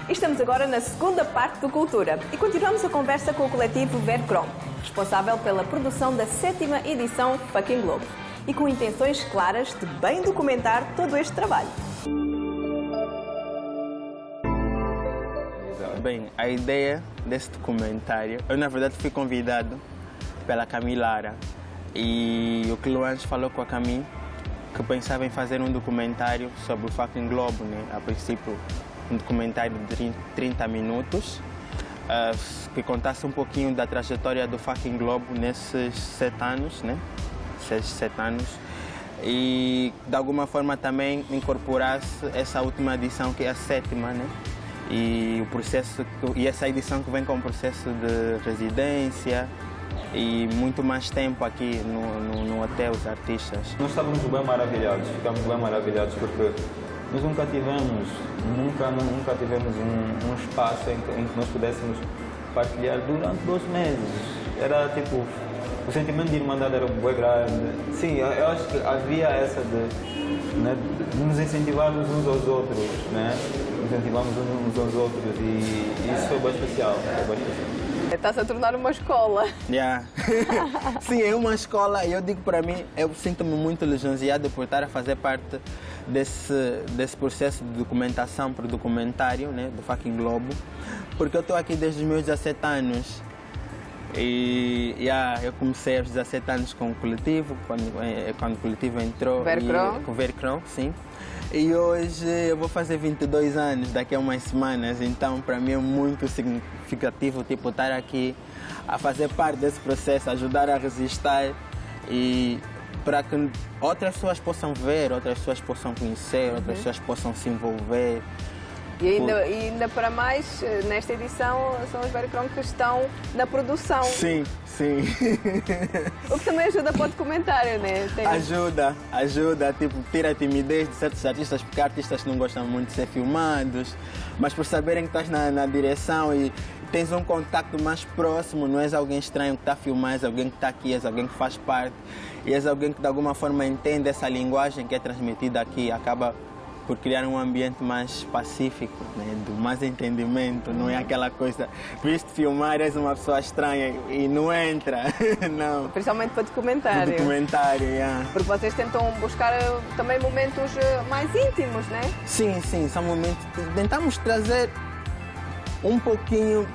E estamos agora na segunda parte do Cultura e continuamos a conversa com o coletivo Vercrom, responsável pela produção da 7ª edição Fucking Globo e com intenções claras de bem documentar todo este trabalho. Bem, a ideia desse documentário, eu na verdade fui convidado pela Camilara e o Cloange falou com a Cami que pensava em fazer um documentário sobre o Fucking Globo, né? A princípio um documentário de 30 minutos que contasse um pouquinho da trajetória do Fucking Globo nesses 7 anos, né? 7 anos, e de alguma forma também incorporasse essa última edição que é a 7ª, né? E o processo, e essa edição que vem com o processo de residência e muito mais tempo aqui no hotel, os artistas. Nós estávamos bem maravilhados, ficamos bem maravilhados porque nós nunca tivemos um espaço em que nós pudéssemos partilhar durante 2 meses. Era tipo, o sentimento de irmandade era bem grande. Sim, eu acho que havia essa de nos incentivarmos uns aos outros, né? Incentivamos uns aos outros e isso foi bem especial. Está-se a tornar uma escola. Yeah. Sim, é uma escola e eu digo para mim, eu sinto-me muito lisonjeado por estar a fazer parte desse processo de documentação para o documentário, né, do Fucking Globo, porque eu estou aqui desde os meus 17 anos e eu comecei aos 17 anos com o coletivo, quando o coletivo entrou. Vercrom? Com o Vercrom, sim. E hoje eu vou fazer 22 anos, daqui a umas semanas, então para mim é muito significativo tipo, estar aqui a fazer parte desse processo, ajudar a resistir e para que outras pessoas possam ver, outras pessoas possam conhecer, outras pessoas possam se envolver. E ainda para mais, nesta edição, são os Vercrom que estão na produção. Sim, sim. O que também ajuda para o documentário, né? Ajuda, tipo, tira a timidez de certos artistas, porque artistas não gostam muito de ser filmados, mas por saberem que estás na direção e tens um contato mais próximo, não és alguém estranho que está a filmar, és alguém que está aqui, és alguém que faz parte, e és alguém que de alguma forma entende essa linguagem que é transmitida aqui, acaba por criar um ambiente mais pacífico, né? Do mais entendimento, não é aquela coisa, viste filmar, és uma pessoa estranha e não entra, não. Principalmente para documentário. Yeah. Porque vocês tentam buscar também momentos mais íntimos, né? Sim, são momentos, tentamos trazer um pouquinho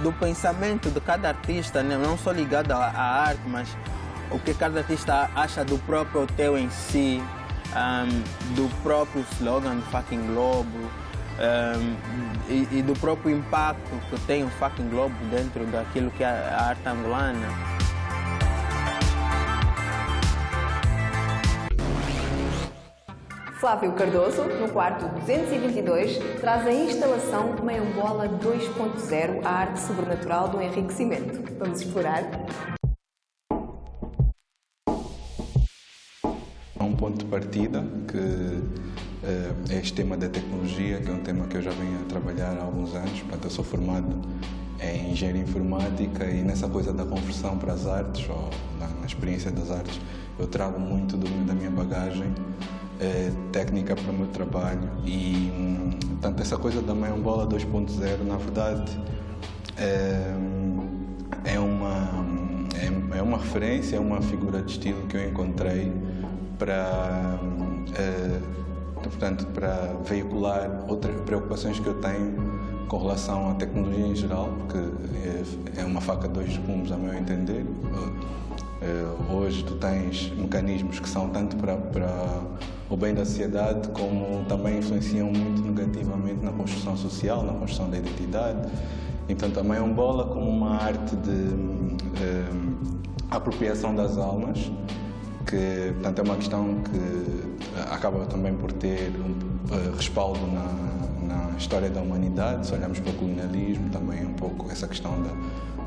do pensamento de cada artista, né? Não só ligado à arte, mas o que cada artista acha do próprio hotel em si, do próprio slogan do Fucking Globo e do próprio impacto que tem o Fucking Globo dentro daquilo que é a arte angolana. Flávio Cardoso, no quarto 222, traz a instalação Mayombola 2.0, a arte sobrenatural do enriquecimento. Vamos explorar? Um ponto de partida que é este tema da tecnologia, que é um tema que eu já venho a trabalhar há alguns anos. Portanto, eu sou formado em engenharia informática e nessa coisa da conversão para as artes, ou na experiência das artes, eu trago muito da minha bagagem técnica para o meu trabalho e, portanto, essa coisa da Mayombola 2.0, na verdade, é uma referência, é uma figura de estilo que eu encontrei portanto, para veicular outras preocupações que eu tenho com relação à tecnologia em geral, porque é uma faca de 2 gumes, a meu entender. Hoje tu tens mecanismos que são tanto para o bem da sociedade, como também influenciam muito negativamente na construção social, na construção da identidade. Então também é um bola como uma arte de apropriação das almas, que portanto, é uma questão que acaba também por ter respaldo na história da humanidade. Se olharmos para o colonialismo, também um pouco essa questão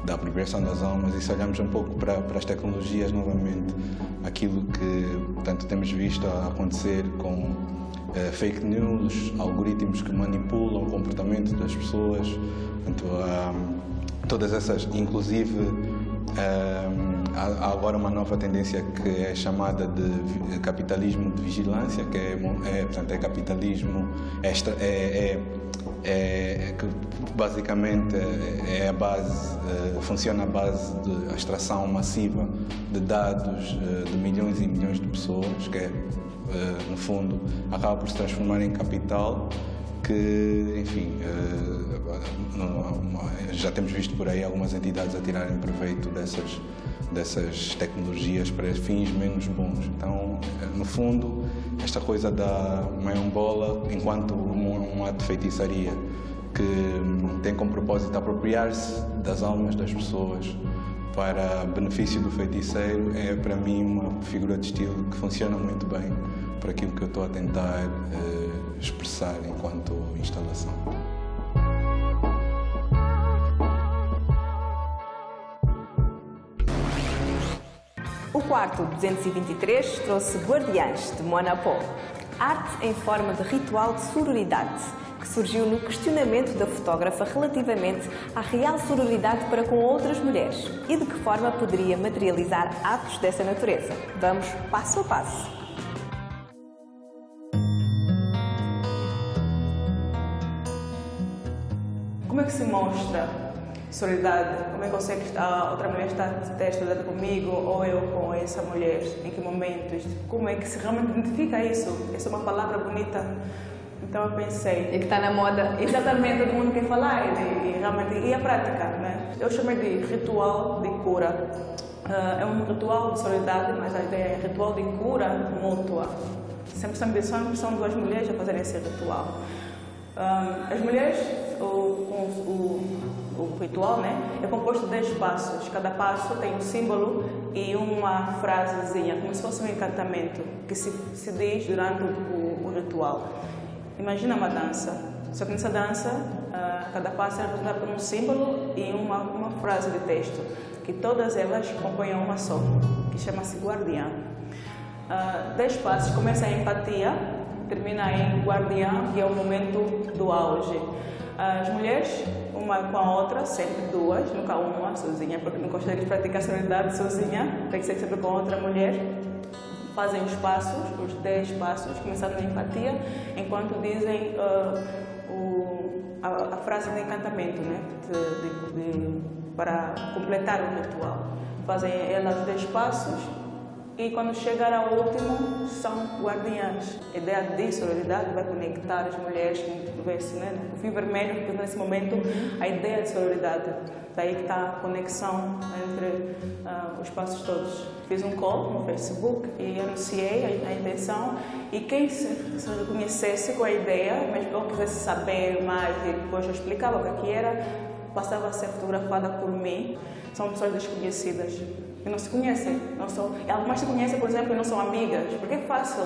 da apropriação das almas, e se olharmos um pouco para as tecnologias, novamente, aquilo que portanto, temos visto a acontecer com fake news, algoritmos que manipulam o comportamento das pessoas, portanto, todas essas, inclusive há agora uma nova tendência que é chamada de capitalismo de vigilância, que portanto, é capitalismo, que basicamente é a base, funciona à base de extração massiva de dados de milhões e milhões de pessoas, que no fundo acaba por se transformar em capital, que, enfim, já temos visto por aí algumas entidades a tirarem proveito dessas tecnologias para fins menos bons. Então, no fundo, esta coisa da mayombola, enquanto um ato de feitiçaria que tem como propósito apropriar-se das almas das pessoas para benefício do feiticeiro, é para mim uma figura de estilo que funciona muito bem para aquilo que eu estou a tentar expressar enquanto instalação. O quarto 223 trouxe Guardiãs, de Mona Paul, arte em forma de ritual de sororidade, que surgiu no questionamento da fotógrafa relativamente à real sororidade para com outras mulheres e de que forma poderia materializar atos dessa natureza. Vamos passo a passo. Como é que se mostra sororidade? Como é que eu sei que a outra mulher está sororidade comigo ou eu com essa mulher? Em que momentos? Como é que se realmente identifica isso? Essa é uma palavra bonita. Então eu pensei... E que está na moda. Exatamente, todo mundo quer falar e a prática, né? Eu chamei de ritual de cura. É um ritual de sororidade, mas a ideia é ritual de cura mútua. Sempre são duas mulheres a fazerem esse ritual. As mulheres, o ritual, né, é composto de 10 passos. Cada passo tem um símbolo e uma frasezinha, como se fosse um encantamento que se diz durante o ritual. Imagina uma dança, só que nessa dança, cada passo é representado por um símbolo e uma frase de texto, que todas elas compõem uma só, que chama-se Guardiã. 10 passos começa a empatia, termina em Guardiã, que é o momento do auge. As mulheres, uma com a outra, sempre duas, nunca uma sozinha, porque não gostaria de praticar sororidade sozinha, tem que ser sempre com outra mulher. Fazem os passos, os 10 passos, começando na empatia, enquanto dizem a frase de encantamento, né? Para completar o ritual. Fazem elas os 10 passos e quando chegar ao último, são guardiãs. A ideia de sororidade vai conectar as mulheres, né? O fio vermelho, porque nesse momento a ideia de sororidade. Daí que está a conexão entre os passos todos. Fiz um call no Facebook e anunciei a intenção, e quem se reconhecesse com a ideia, mas ou quisesse saber mais e depois eu explicava o que era, passava a ser fotografada por mim. São pessoas desconhecidas que não se conhecem, algumas se conhecem, por exemplo, e não são amigas, porque é fácil,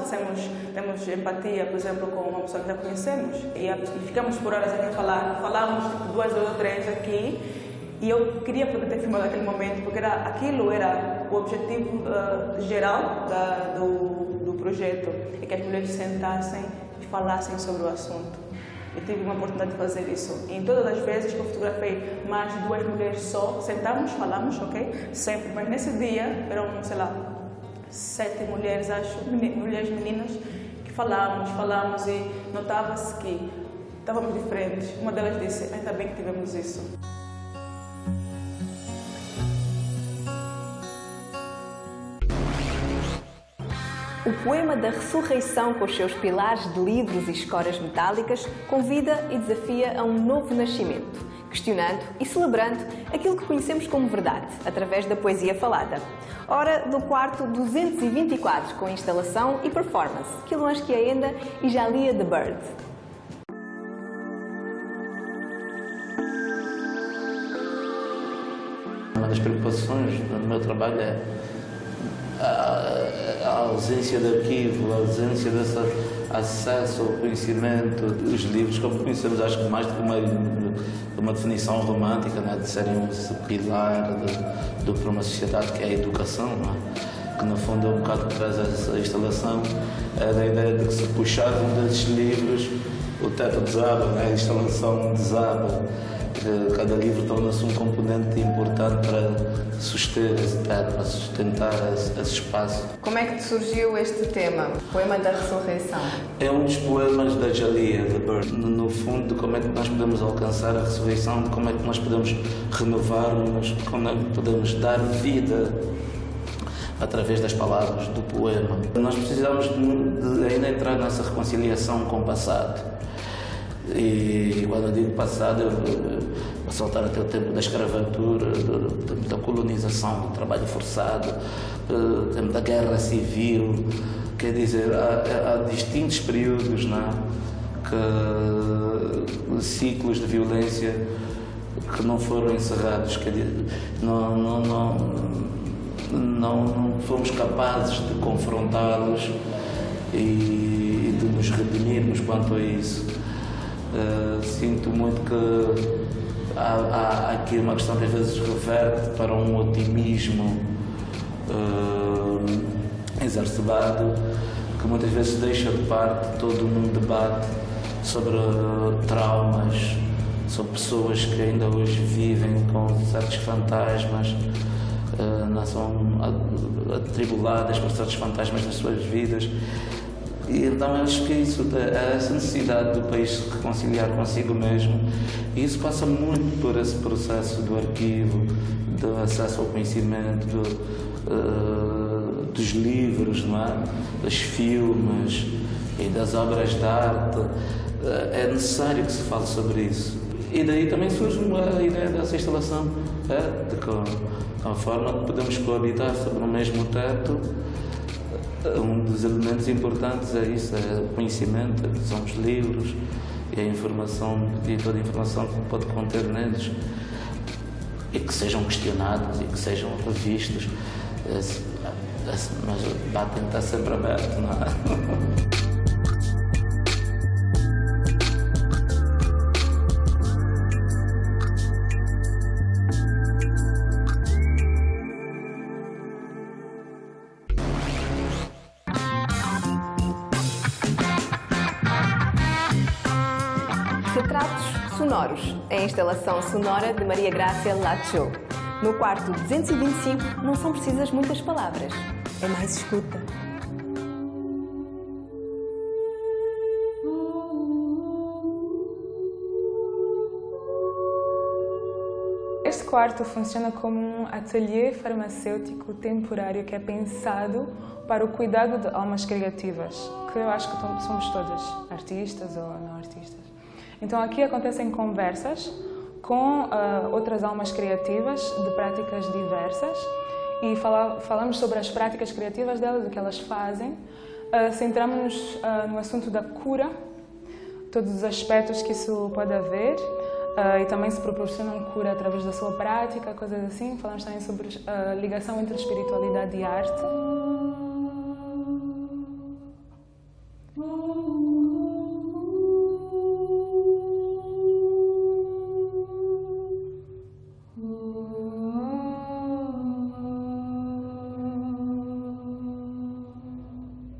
temos empatia, por exemplo, com uma pessoa que já conhecemos e ficamos por horas aqui a falar, falamos 2 ou 3 aqui, e eu queria poder ter filmado aquele momento, porque aquilo era o objetivo geral do projeto, é que as mulheres sentassem e falassem sobre o assunto. Eu tive uma oportunidade de fazer isso. E em todas as vezes que eu fotografei mais de 2 mulheres só, sentamos, falamos, ok? Sempre. Mas nesse dia eram, 7 mulheres, acho, mulheres meninas, que falamos e notava-se que estávamos diferentes. Uma delas disse, ainda bem que tivemos isso. O poema da ressurreição, com os seus pilares de livros e escoras metálicas, convida e desafia a um novo nascimento, questionando e celebrando aquilo que conhecemos como verdade, através da poesia falada. Hora do quarto 224, com instalação e performance, Quilões-que ainda e Jalia the Bird. Uma das preocupações no meu trabalho é a ausência de arquivo, a ausência desse acesso ao conhecimento. Os livros, como conhecemos, acho que mais do que uma definição romântica, né, de serem um pilar para uma sociedade, que é a educação, não é? Que no fundo é um bocado que traz essa instalação, é da ideia de que se puxar um desses livros, o teto desaba, né? A instalação desaba. que cada livro torna-se um componente importante para suster esse teto, para sustentar esse espaço. Como é que te surgiu este tema, Poema da Ressurreição? É um dos poemas da Jalía, de Burke. No fundo, como é que nós podemos alcançar a ressurreição, como é que nós podemos renovar-nos, como é que podemos dar vida através das palavras do poema. Nós precisamos de ainda entrar nessa reconciliação com o passado. E quando eu digo passado, eu vou saltar até o tempo da escravatura, do tempo da colonização, do trabalho forçado, do tempo da guerra civil. Quer dizer, há distintos períodos, não é? Ciclos de violência que não foram encerrados, quer dizer, não fomos capazes de confrontá-los e de nos redimirmos quanto a isso. Sinto muito que há aqui uma questão que às vezes reverte para um otimismo exacerbado, que muitas vezes deixa de parte todo um debate sobre traumas, sobre pessoas que ainda hoje vivem com certos fantasmas, não são atribuladas por certos fantasmas nas suas vidas. E então acho que isso, essa necessidade do país se reconciliar consigo mesmo, e isso passa muito por esse processo do arquivo, do acesso ao conhecimento, dos livros, não é? Dos filmes e das obras de arte. É necessário que se fale sobre isso. E daí também surge a ideia dessa instalação, de que a forma que podemos coabitar sobre o mesmo teto. Um dos elementos importantes é isso, é o conhecimento, são os livros e a informação, e toda a informação que pode conter neles, e que sejam questionados e que sejam revistos, mas o debate está sempre aberto, não é? Retratos sonoros, a instalação sonora de Maria Grácia Lacho. No quarto 225 não são precisas muitas palavras, é mais escuta. Este quarto funciona como um ateliê farmacêutico temporário que é pensado para o cuidado de almas criativas, que eu acho que somos todas artistas ou não artistas. Então aqui acontecem conversas com outras almas criativas de práticas diversas e falamos sobre as práticas criativas delas, o que elas fazem. Centramos-nos no assunto da cura, todos os aspectos que isso pode haver, e também se proporcionam cura através da sua prática, coisas assim. Falamos também sobre a ligação entre espiritualidade e arte.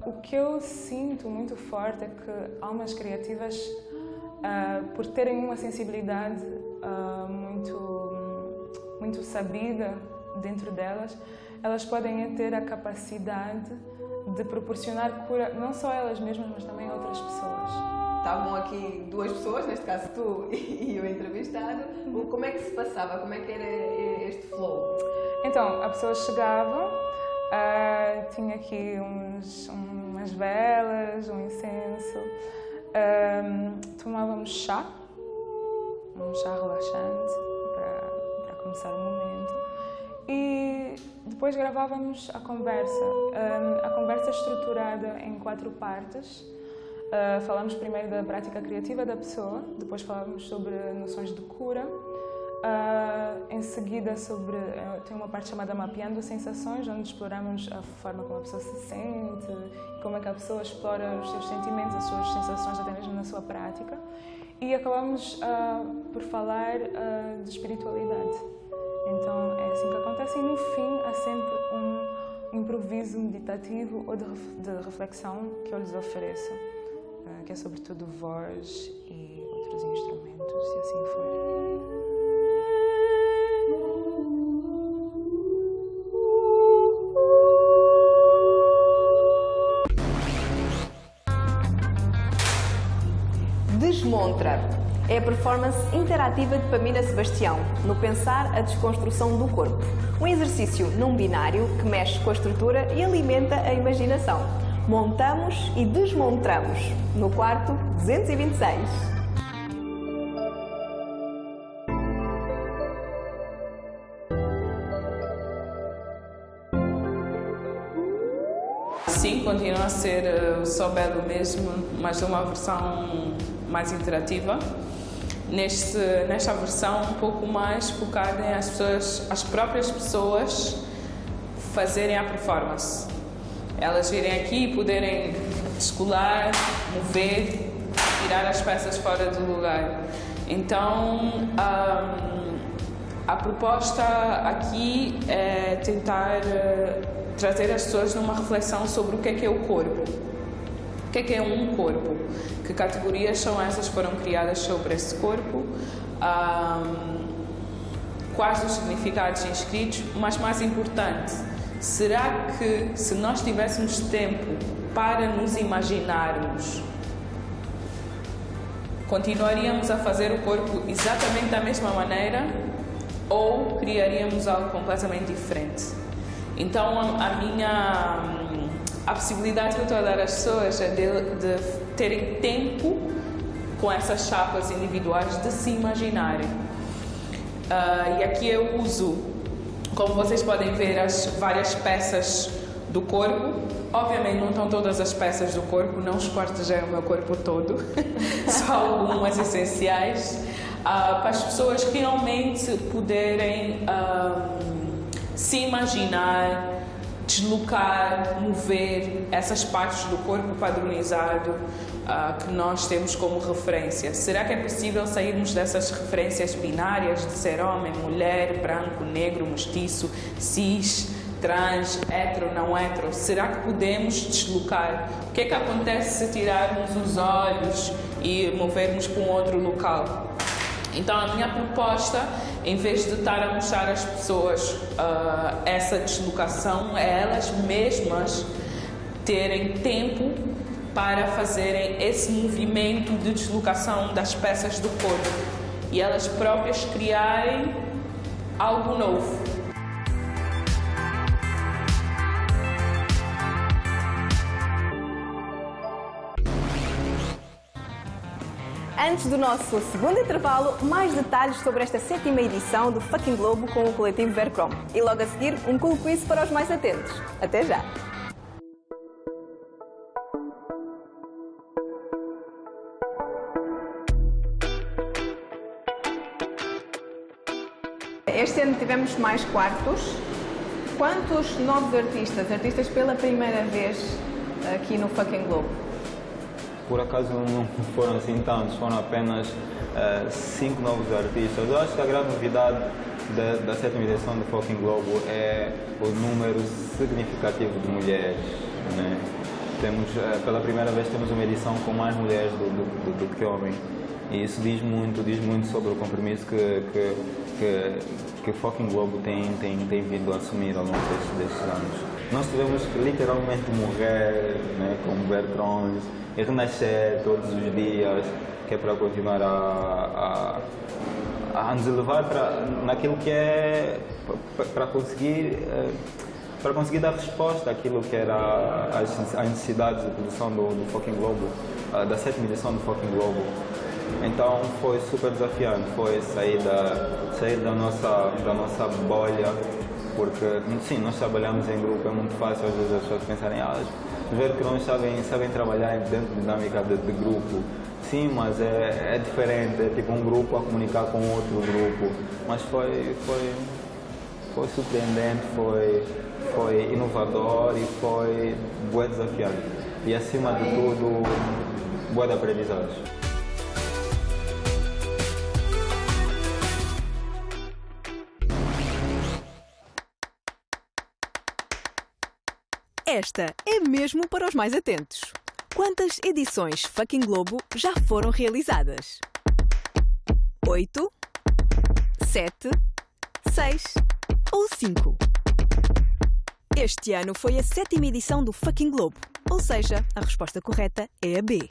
O que eu sinto muito forte é que almas criativas, por terem uma sensibilidade muito sabida dentro delas, elas podem ter a capacidade de proporcionar cura, não só a elas mesmas, mas também a outras pessoas. Estavam aqui duas pessoas, neste caso tu e o entrevistado. Como é que se passava? Como é que era este flow? Então, a pessoa chegava, tinha aqui umas velas, um incenso, tomávamos chá, um chá relaxante para começar o momento, e depois gravávamos a conversa estruturada em 4 partes. Falamos primeiro da prática criativa da pessoa, depois falávamos sobre noções de cura, em seguida tem uma parte chamada Mapeando Sensações, onde exploramos a forma como a pessoa se sente, como é que a pessoa explora os seus sentimentos, as suas sensações, até mesmo na sua prática. E acabamos por falar de espiritualidade. Então é assim que acontece, e no fim há sempre um improviso meditativo ou de reflexão que eu lhes ofereço, que é sobretudo voz e outros instrumentos, e assim foi. Desmontra. É a performance interativa de Pamina Sebastião, no Pensar a Desconstrução do Corpo. Um exercício não binário que mexe com a estrutura e alimenta a imaginação. Montamos e desmontamos, no quarto 226. Sim, continua a ser o Só Belo mesmo, mas uma versão mais interativa. Nesta versão um pouco mais focada em as próprias pessoas fazerem a performance. Elas virem aqui e poderem descolar, mover, tirar as peças fora do lugar. Então, a proposta aqui é tentar trazer as pessoas numa reflexão sobre o que é o corpo. O que é um corpo? Que categorias são essas que foram criadas sobre esse corpo? Quais os significados inscritos? Mas mais importante, será que se nós tivéssemos tempo para nos imaginarmos, continuaríamos a fazer o corpo exatamente da mesma maneira ou criaríamos algo completamente diferente? Então a possibilidade que eu estou a dar às pessoas é de terem tempo com essas chapas individuais de se imaginarem. E aqui eu uso, como vocês podem ver, as várias peças do corpo. Obviamente não estão todas as peças do corpo, não esquartejei o meu corpo todo, só algumas essenciais, para as pessoas realmente poderem se imaginar, deslocar, mover essas partes do corpo padronizado que nós temos como referência. Será que é possível sairmos dessas referências binárias de ser homem, mulher, branco, negro, mestiço, cis, trans, hetero, não hetero? Será que podemos deslocar? O que é que acontece se tirarmos os olhos e movermos para um outro local? Então a minha proposta, em vez de estar a mostrar às pessoas essa deslocação, é elas mesmas terem tempo para fazerem esse movimento de deslocação das peças do corpo e elas próprias criarem algo novo. Antes do nosso segundo intervalo, mais detalhes sobre esta 7ª edição do Fucking Globo com o coletivo Vercrom. E logo a seguir, um cool quiz para os mais atentos. Até já! Este ano tivemos mais quartos. Quantos novos artistas pela primeira vez aqui no Fucking Globo? Por acaso não foram assim tantos, foram apenas 5 novos artistas. Eu acho que a grande novidade da 7ª edição do Fucking Globo é o número significativo de mulheres, né? Pela primeira vez temos uma edição com mais mulheres do que homens. E isso diz muito sobre o compromisso que o Fucking Globo tem vindo a assumir ao longo destes anos. Nós tivemos que literalmente morrer, né, como Bertrons, e renascer todos os dias, que é para continuar a nos levar naquilo que é para conseguir dar resposta àquilo que era as necessidades de produção do Fucking Globo, da 7ª edição do Fucking Globo. Então foi super desafiante, foi sair da nossa bolha, porque sim, nós trabalhamos em grupo, é muito fácil às vezes as pessoas pensarem os Vercrons sabem trabalhar dentro de dinâmica de grupo. Sim, mas é diferente, é tipo um grupo a comunicar com outro grupo. Mas foi surpreendente, foi inovador e foi bué desafiante. E acima de tudo, bué de aprendizados. Esta é mesmo para os mais atentos. Quantas edições Fucking Globo já foram realizadas? 8, 7, 6 ou 5? Este ano foi a 7ª edição do Fucking Globo, ou seja, a resposta correta é a B.